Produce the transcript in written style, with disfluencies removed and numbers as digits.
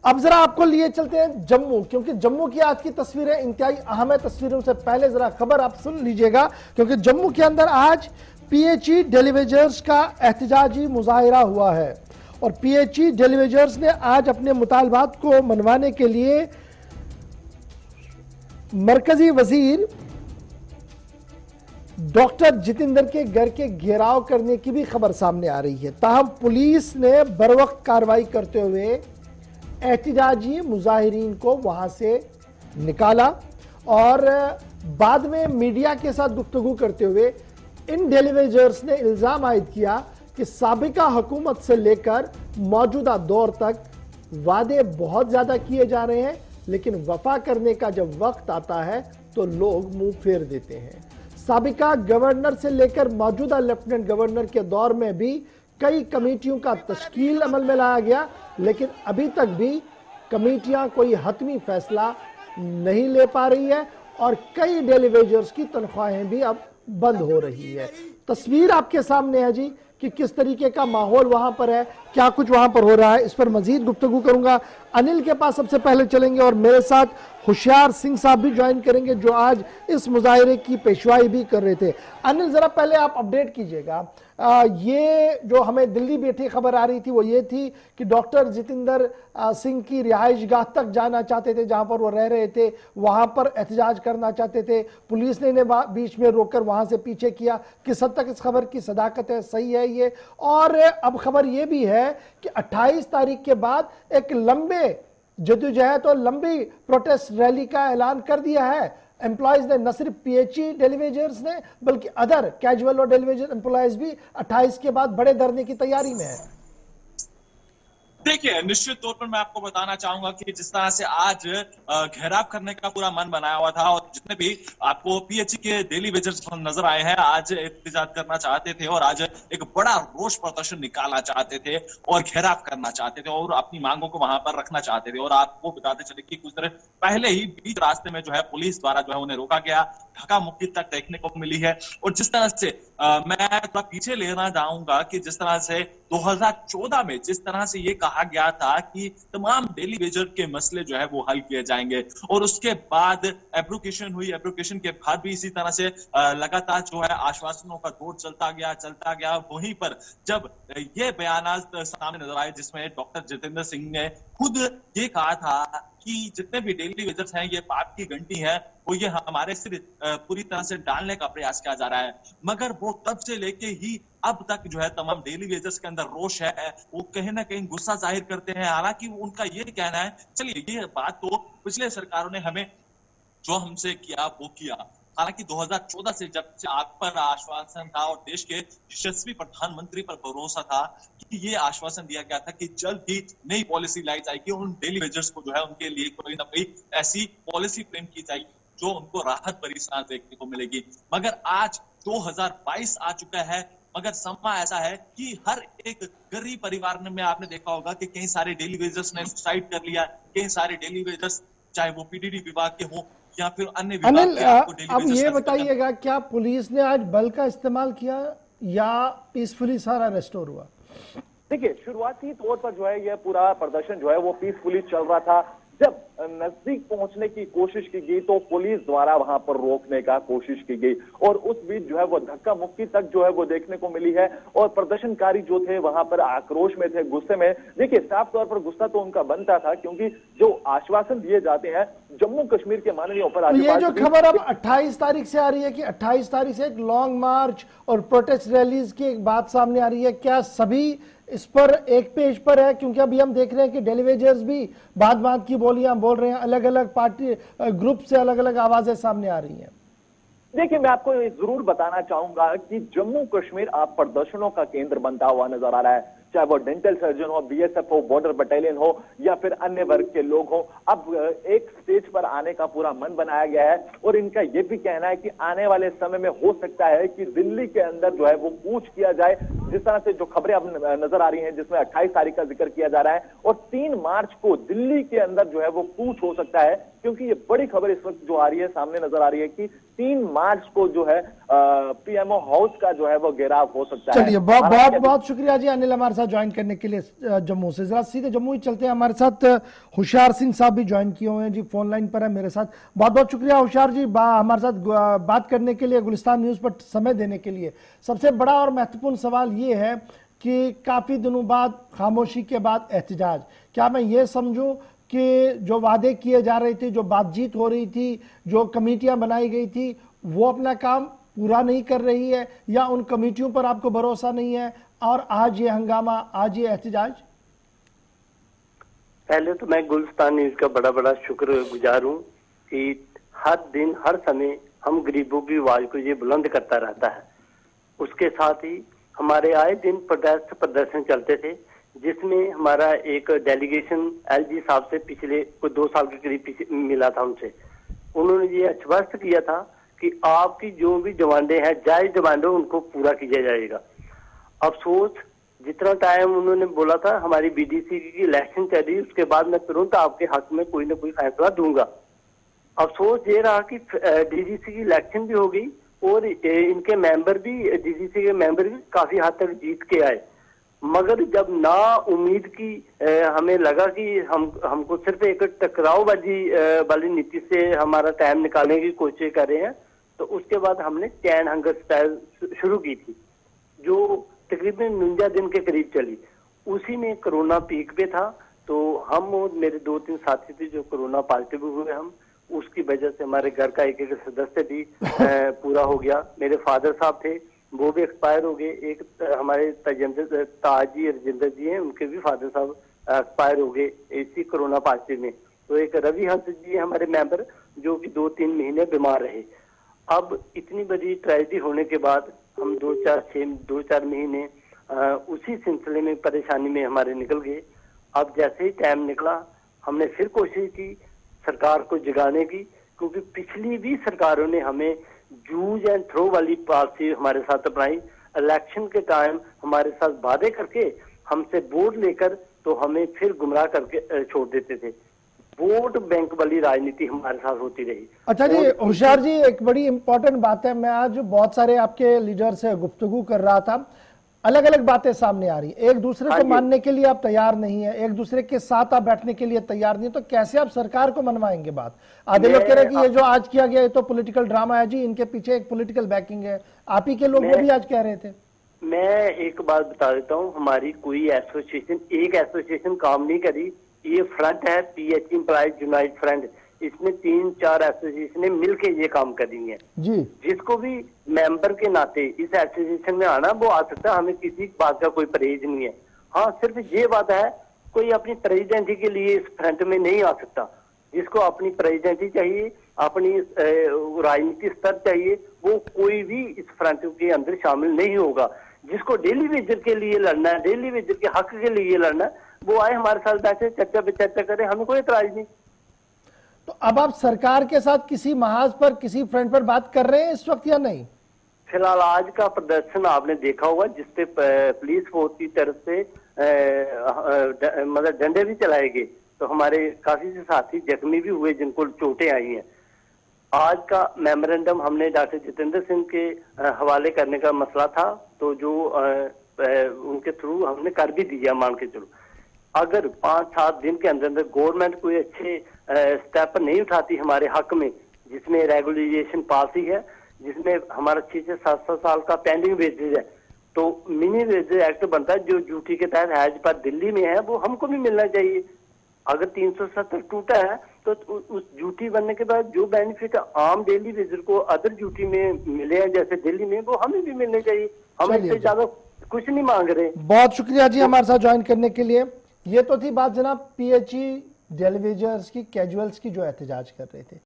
अब जरा आपको लिए चलते हैं जम्मू, क्योंकि जम्मू की आज की तस्वीरें इंतहाई अहम है। तस्वीरों से पहले जरा खबर आप सुन लीजिएगा, क्योंकि जम्मू के अंदर आज पीएचई डेलीवेजर्स का एहतजाजी मुजाहिरा हुआ है और पीएचई डेलीवेजर्स ने आज अपने मुतालबात को मनवाने के लिए मरकजी वजीर डॉक्टर जितेंद्र के घर के घेराव करने की भी खबर सामने आ रही है। ताहम पुलिस ने बरवक्त कार्रवाई करते हुए एहतजाजी मुजाहिरीन को वहां से निकाला और बाद में मीडिया के साथ गुफ्तगू करते हुए इन डेलीवेजर्स ने इल्जाम आयद किया कि साबिका हुकूमत से लेकर मौजूदा दौर तक वादे बहुत ज्यादा किए जा रहे हैं, लेकिन वफा करने का जब वक्त आता है तो लोग मुंह फेर देते हैं। साबिका गवर्नर से लेकर मौजूदा लेफ्टिनेंट गवर्नर के दौर में भी कई कमेटियों का तश्कील अमल में लाया गया, लेकिन अभी तक भी कमेटियां कोई हतमी फैसला नहीं ले पा रही है और कई डेलीवेजर्स की तनख्वाहें भी अब बंद हो रही है। तस्वीर आपके सामने है जी कि किस तरीके का माहौल वहां पर है, क्या कुछ वहां पर हो रहा है, इस पर मजीद गुफ्तगू करूंगा। अनिल के पास सबसे पहले चलेंगे और मेरे साथ होशियार सिंह साहब भी ज्वाइन करेंगे जो आज इस मुजाहिरे की पेशवाई भी कर रहे थे। अनिल, जरा पहले आप अपडेट कीजिएगा। ये जो हमें दिल्ली बैठी खबर आ रही थी वो ये थी कि डॉक्टर जितेंद्र सिंह की रिहाइश गाह तक जाना चाहते थे, जहां पर वो रह रहे थे, वहां पर एहतजाज करना चाहते थे। पुलिस ने इन्हें बीच में रोककर वहां से पीछे किया। किस हद तक इस खबर की सदाकत है, सही है ये? और अब खबर ये भी है कि 28 तारीख के बाद एक लंबे जद्दोजहद और लंबी प्रोटेस्ट रैली का ऐलान कर दिया है एम्प्लॉयज ने। न सिर्फ पीएचई डेलीवेजर्स ने बल्कि अदर कैजुअल और डेलीवेजर एम्प्लॉयज भी 28 के बाद बड़े धरने की तैयारी में है। देखिए, निश्चित तौर पर मैं आपको बताना चाहूंगा कि जिस तरह से आज घेराव करने का पूरा मन बनाया हुआ था और जितने भी आपको पीएचई के डेलीवेजर्स नजर आए हैं आज एहतजाज करना चाहते थे और आज एक बड़ा रोष प्रदर्शन निकालना चाहते थे और घेराव करना चाहते थे और अपनी मांगों को वहां पर रखना चाहते थे। और आपको बताते चले कि कुछ देर पहले ही बीच रास्ते में जो है पुलिस द्वारा जो है उन्हें रोका गया, धक्का मुक्की तक देखने को मिली है। और जिस तरह से मैं थोड़ा पीछे लेना चाहूंगा कि जिस तरह से 2014 में जिस तरह से ये कहा गया था कि तमाम डेलीवेजर के मसले जो है वो हल किए जाएंगे और उसके बाद एब्रोकेशन हुई, एब्रोकेशन के बाद भी इसी तरह से लगातार जो है आश्वासनों का दौर चलता गया। वहीं पर जब ये बयान सामने नजर आए जिसमें डॉक्टर जितेंद्र सिंह ने खुद ये कहा था कि जितने भी डेलीवेजर्स हैं ये पाप की घंटी है, वो ये हमारे सिर पूरी तरह से डालने का प्रयास किया जा रहा है। मगर वो तब से लेके ही अब तक जो है तमाम डेलीवेजर्स के अंदर रोष है, वो कहीं ना कहीं गुस्सा जाहिर करते हैं। हालांकि उनका ये कहना है, चलिए ये बात तो पिछले सरकारों ने हमें जो हमसे किया वो किया। हालांकि 2014 से जब से आप पर आश्वासन था और देश के यशस्वी प्रधानमंत्री पर भरोसा था कि ये आश्वासन दिया गया था कि जल्द ही नई पॉलिसी लाई जाएगी और उन डेलीवेजर्स को जो है उनके लिए कोई ना कोई ऐसी पॉलिसी फ्रेम की जाएगी जो उनको राहत भरी सांस देखने को मिलेगी। मगर आज 2022 आ चुका है, मगर समा ऐसा है कि हर एक गरीब परिवार में आपने देखा होगा कि कई सारे डेलीवेजर्स ने सुसाइड कर लिया, कई सारे डेलीवेजर्स चाहे वो पीडीडी विभाग के हो या फिर अन्य अनिल, अब ये बताइएगा क्या पुलिस ने आज बल का इस्तेमाल किया या पीसफुली सारा रेस्टोर हुआ? देखिए, शुरुआती तौर पर जो है यह पूरा प्रदर्शन जो है वो पीसफुली चल रहा था। जब नजदीक पहुंचने की कोशिश की गई तो पुलिस द्वारा वहां पर रोकने का कोशिश की गई और उस बीच जो है वो धक्का मुक्की तक जो है वो देखने को मिली है और प्रदर्शनकारी जो थे वहां पर आक्रोश में थे, गुस्से में। देखिए, साफ तौर पर गुस्सा तो उनका बनता था क्योंकि जो आश्वासन दिए जाते हैं जम्मू कश्मीर के माननीय ये जो खबर अब 28 तारीख से आ रही है कि 28 तारीख से एक लॉन्ग मार्च और प्रोटेस्ट रैलीज की एक बात सामने आ रही है, क्या सभी इस पर एक पेज पर है? क्योंकि अभी हम देख रहे हैं कि डेलीवेजर्स भी बात की बोलियां बोल रहे हैं, अलग अलग पार्टी ग्रुप से अलग अलग आवाजें सामने आ रही हैं। देखिए, मैं आपको ये जरूर बताना चाहूंगा कि जम्मू कश्मीर आप प्रदर्शनों का केंद्र बनता हुआ नजर आ रहा है, चाहे वो डेंटल सर्जन हो, बीएसएफ हो, बॉर्डर बटालियन हो या फिर अन्य वर्ग के लोग हो। अब एक स्टेज पर आने का पूरा मन बनाया गया है और इनका यह भी कहना है कि आने वाले समय में हो सकता है कि दिल्ली के अंदर जो है वो कूच किया जाए। जिस तरह से जो खबरें अब नजर आ रही हैं जिसमें 28 तारीख का जिक्र किया जा रहा है और 3 मार्च को दिल्ली के अंदर जो है वो कूच हो सकता है। क्योंकि ये बड़ी खबर इस वक्त जो आ रही है, सामने नजर आ रही है कि 3 मार्च को जो है पीएमओ हाउस का जो है वो घेराव हो सकता है। चलिए, बहुत बहुत शुक्रिया जी अनिल हमारे साथ ज्वाइन करने के लिए जम्मू से। जरा सीधे जम्मू ही चलते हैं, हमारे साथ होशियार सिंह साहब भी ज्वाइन किए हुए हैं जी, फोन लाइन पर है मेरे साथ। बहुत बहुत शुक्रिया होशियार जी हमारे साथ बात करने के लिए, गुलिस्तान न्यूज पर समय देने के लिए। सबसे बड़ा और महत्वपूर्ण सवाल ये है कि काफी दिनों बाद, खामोशी के बाद एहतजाज, क्या मैं ये समझूं कि जो वादे किए जा रहे थे, जो बातचीत हो रही थी, जो कमेटियां बनाई गई थी, वो अपना काम पूरा नहीं कर रही है, या उन कमेटियों पर आपको भरोसा नहीं है और आज ये हंगामा, आज ये एहतजाज? पहले तो मैं गुलिस्तान न्यूज का बड़ा बड़ा शुक्रगुजार हूँ कि हर दिन हर समय हम गरीबों की आवाज को ये बुलंद करता रहता है। उसके साथ ही हमारे आए दिन प्रोटेस्ट प्रदर्शन चलते थे, जिसमें हमारा एक डेलीगेशन एलजी साहब से पिछले कोई 2 साल के करीब मिला था। उनसे उन्होंने ये आश्वस्त किया था कि आपकी जो भी डिमांडें हैं, जायज डिमांडें, उनको पूरा किया जाएगा। अफसोस, जितना टाइम उन्होंने बोला था, हमारी बीडीसी की इलेक्शन चली, उसके बाद मैं तुरंत आपके हक में कोई ना कोई फैसला दूंगा। अफसोस ये रहा कि डीजीसी की इलेक्शन भी हो गई और इनके मेंबर भी, डीजीसी के मेंबर भी काफी हद तक जीत के आए, मगर जब ना उम्मीद की हमें लगा कि हमको सिर्फ एक टकरावबाजी वाली नीति से हमारा टाइम निकालने की कोशिश कर रहे हैं, तो उसके बाद हमने चैन हंगर स्टाइल शुरू की थी, जो तकरीबन 49 दिन के करीब चली। उसी में कोरोना पीक पे था, तो हम और मेरे 2-3 साथी थे जो कोरोना पॉजिटिव हुए। हम उसकी वजह से हमारे घर का एक सदस्य भी पूरा हो गया। मेरे फादर साहब थे, वो भी एक्सपायर हो गए। एक हमारे ताजी रजिंदर जी हैं, उनके भी फादर साहब एक्सपायर हो गए इसी कोरोना पॉजिटिव में। तो एक रवि हंस जी हमारे मेंबर, जो कि 2-3 महीने बीमार रहे। अब इतनी बड़ी ट्रेजेडी होने के बाद हम 2-4 महीने उसी सिलसिले में परेशानी में हमारे निकल गए। अब जैसे ही टाइम निकला, हमने फिर कोशिश की सरकार को जगाने की, क्योंकि पिछली भी सरकारों ने हमें यूज एंड थ्रो वाली पॉलिसी हमारे साथ अपनाई। इलेक्शन के टाइम हमारे साथ वादे करके हमसे वोट लेकर तो हमें फिर गुमराह करके छोड़ देते थे। वोट बैंक वाली राजनीति हमारे साथ होती रही। अच्छा जी होशियार जी, एक बड़ी इंपॉर्टेंट बात है, मैं आज बहुत सारे आपके लीडर से गुफ्तगू कर रहा था, अलग अलग बातें सामने आ रही, एक दूसरे को मानने के लिए आप तैयार नहीं है, एक दूसरे के साथ आप बैठने के लिए तैयार नहीं है, तो कैसे आप सरकार को मनवाएंगे बात? आधे लोग कह रहे हैं कि ये जो आज किया गया है तो पॉलिटिकल ड्रामा है जी, इनके पीछे एक पॉलिटिकल बैकिंग है, आप ही के लोग वो भी आज कह रहे थे। मैं एक बात बता देता हूँ, हमारी कोई एसोसिएशन, एक एसोसिएशन काम नहीं करी। ये फ्रंट है पीएचई एम्प्लॉइज यूनाइटेड फ्रंट, इसमें 3-4 एसोसिएशन मिलके ये काम कर रही है जी। जिसको भी मेंबर के नाते इस एसोसिएशन में आना वो आ सकता है, हमें किसी बात का कोई परहेज नहीं है। हाँ, सिर्फ ये बात है, कोई अपनी प्रेसिडेंसी के लिए इस फ्रंट में नहीं आ सकता। जिसको अपनी प्रेसिडेंसी चाहिए, अपनी राजनीति स्तर चाहिए, वो कोई भी इस फ्रंट के अंदर शामिल नहीं होगा। जिसको डेली वेजर के लिए लड़ना है, डेली वेजर के हक के लिए लड़ना है, वो आए हमारे साथ बैठे, चर्चा पे चर्चा करें, हमें कोई एतराज नहीं। तो अब आप सरकार के साथ किसी महाज पर, किसी फ्रंट पर बात कर रहे हैं इस वक्त या नहीं? फिलहाल आज का प्रदर्शन आपने देखा होगा, जिसपे पुलिस फोर्स की तरफ से मतलब डंडे भी चलाए गए, तो हमारे काफी से साथी जख्मी भी हुए, जिनको चोटें आई हैं। आज का मेमोरेंडम हमने डॉक्टर जितेंद्र सिंह के हवाले करने का मसला था, तो जो उनके थ्रू हमने कर भी दिया, मान के चलो। अगर 5-7 दिन के अंदर अंदर गवर्नमेंट कोई अच्छे स्टेप नहीं उठाती हमारे हक में, जिसमें रेगुलेशन पॉलिसी है, जिसमें हमारा 6-7 साल का पेंडिंग वेजेज है, तो मिनी वेजेज एक्ट बनता है जो ड्यूटी के तहत हैज पर दिल्ली में है, वो हमको भी मिलना चाहिए। अगर 370 टूटा है तो उस ड्यूटी बनने के बाद जो बेनिफिट आम डेली वेजर को अदर ड्यूटी में मिले हैं जैसे दिल्ली में, वो हमें भी मिलने चाहिए। हम इससे ज्यादा कुछ नहीं मांग रहे। बहुत शुक्रिया जी हमारे साथ ज्वाइन करने के लिए। ये तो थी बात जनाब पीएचई डेलीवेजर्स की, कैजुअल्स की, जो एहतजाज कर रहे थे।